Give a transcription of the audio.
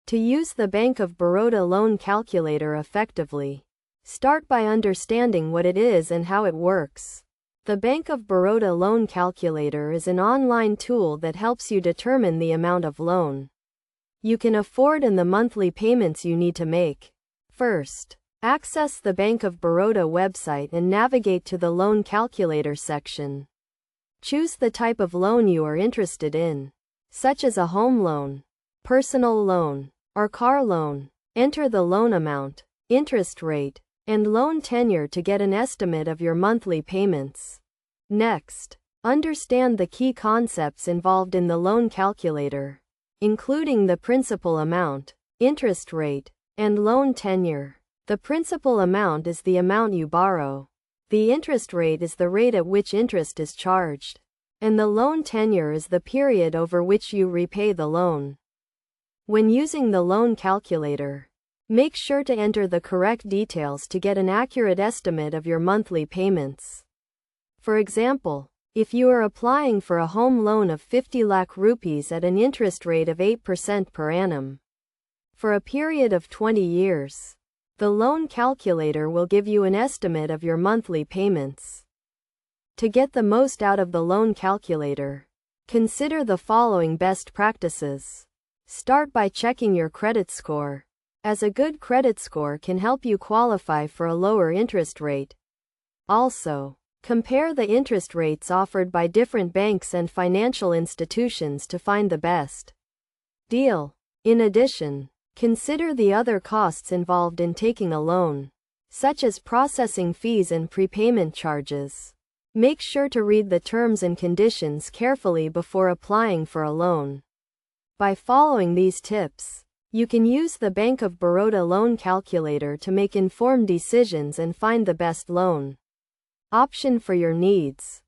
To use the Bank of Baroda loan calculator effectively, start by understanding what it is and how it works. The Bank of Baroda loan calculator is an online tool that helps you determine the amount of loan you can afford and the monthly payments you need to make. First, access the Bank of Baroda website and navigate to the loan calculator section. Choose the type of loan you are interested in, such as a home loan, personal loan, or car loan. Enter the loan amount, interest rate, and loan tenure to get an estimate of your monthly payments. Next, understand the key concepts involved in the loan calculator, including the principal amount, interest rate, and loan tenure. The principal amount is the amount you borrow. The interest rate is the rate at which interest is charged. And the loan tenure is the period over which you repay the loan. When using the loan calculator, make sure to enter the correct details to get an accurate estimate of your monthly payments. For example, if you are applying for a home loan of 50 lakh rupees at an interest rate of 8% per annum for a period of 20 years, the loan calculator will give you an estimate of your monthly payments. To get the most out of the loan calculator, consider the following best practices. Start by checking your credit score, as a good credit score can help you qualify for a lower interest rate. Also, compare the interest rates offered by different banks and financial institutions to find the best deal. In addition, consider the other costs involved in taking a loan, such as processing fees and prepayment charges. Make sure to read the terms and conditions carefully before applying for a loan. By following these tips, you can use the Bank of Baroda loan calculator to make informed decisions and find the best loan option for your needs.